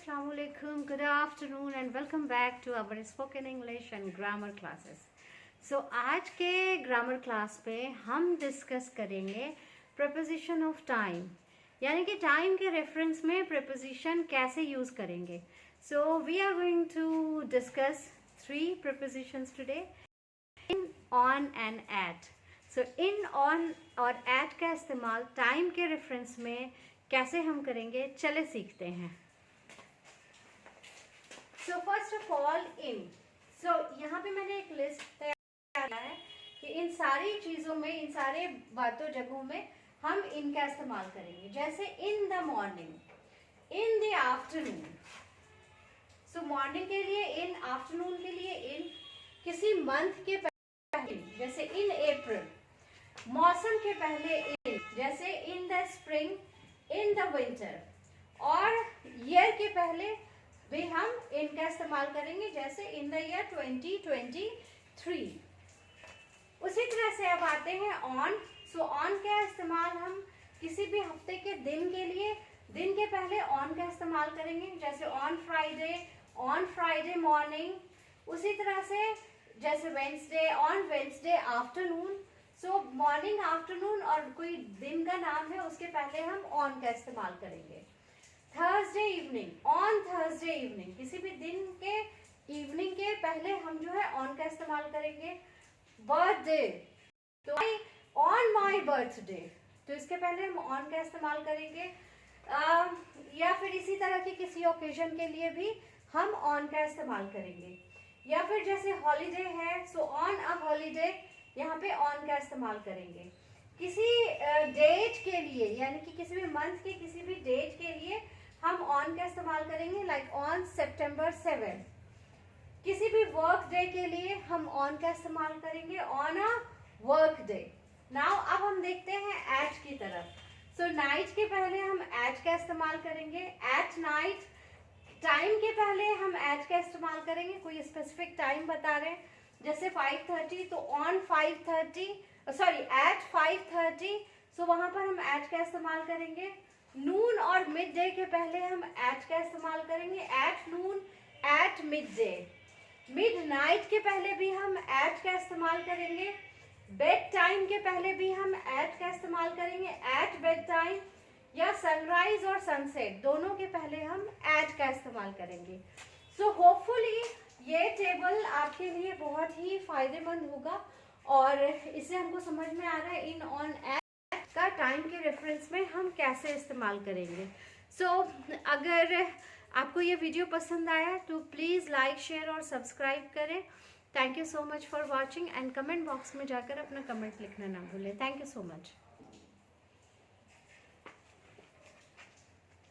Assalamu alaikum, good afternoon and welcome back to our spoken English and grammar classes. So आज के grammar class पे हम discuss करेंगे preposition of time, यानी कि टाइम के रेफरेंस में preposition कैसे यूज़ करेंगे. So we are going to discuss 3 prepositions today: in, on and at. So in, on और at का इस्तेमाल टाइम के रेफरेंस में कैसे हम करेंगे, चले सीखते हैं. So first of all in. So यहाँ पे मैंने एक लिस्ट तैयार किया है कि इन सारी चीज़ों में, इन सारे बातों जगहों में हम इन का इस्तेमाल करेंगे. जैसे in the morning, in the afternoon. So morning के लिए इन, आफ्टरनून के लिए इन, किसी मंथ के पहले जैसे इन अप्रैल, मौसम के पहले इन जैसे in the spring, in the winter, और ईयर के पहले भी हम इन का इस्तेमाल करेंगे जैसे इन द ईयर 2023. उसी तरह से अब आते हैं ऑन. सो ऑन का इस्तेमाल हम किसी भी हफ्ते के दिन के लिए, दिन के पहले ऑन का इस्तेमाल करेंगे जैसे ऑन फ्राइडे मॉर्निंग. उसी तरह से जैसे Wednesday, on Wednesday afternoon. So morning, afternoon और कोई दिन का नाम है उसके पहले हम ऑन का इस्तेमाल करेंगे. Thursday evening, on Thursday evening, किसी भी दिन के इवनिंग के पहले हम जो है ऑन का इस्तेमाल करेंगे. बर्थडे, तो ऑन माय बर्थडे, तो इसके पहले हम ऑन का इस्तेमाल करेंगे. या फिर इसी तरह की किसी ओकेजन के लिए भी हम ऑन का इस्तेमाल करेंगे. या फिर जैसे हॉलीडे है, सो ऑन अ हॉलीडे, यहाँ पे ऑन का इस्तेमाल करेंगे. किसी डेट के लिए, यानी कि किसी भी मंथ के किसी भी डेट के लिए हम ऑन का इस्तेमाल करेंगे, लाइक ऑन September 7. किसी भी वर्क डे के लिए हम ऑन का इस्तेमाल करेंगे, on a work day. Now अब हम देखते हैं एट की तरफ. सो नाइट के पहले हम एट का इस्तेमाल करेंगे. एट नाइट, टाइम के पहले हम एट का इस्तेमाल करेंगे. कोई स्पेसिफिक टाइम बता रहे हैं जैसे 5:30, तो ऑन 5:30, सॉरी एट 5:30, सो वहां पर हम एट का इस्तेमाल करेंगे. नून और मिड डे के पहले हम एट का इस्तेमाल करेंगे, at noon, at mid day. Mid night के पहले भी हम एट का इस्तेमाल करेंगे. बेड टाइम के पहले भी हम एट का इस्तेमाल करेंगे, एट बेड टाइम. या सनराइज और सनसेट दोनों के पहले हम एट का इस्तेमाल करेंगे. सो होपफुली ये टेबल आपके लिए बहुत ही फायदेमंद होगा और इससे हमको समझ में आ रहा है इन, ऑन, एट का टाइम के रेफरेंस में हम कैसे इस्तेमाल करेंगे. सो अगर आपको ये वीडियो पसंद आया तो प्लीज़ लाइक, शेयर और सब्सक्राइब करें. Thank you so much for watching and comment box में जाकर अपना कमेंट लिखना ना भूलें. Thank you so much.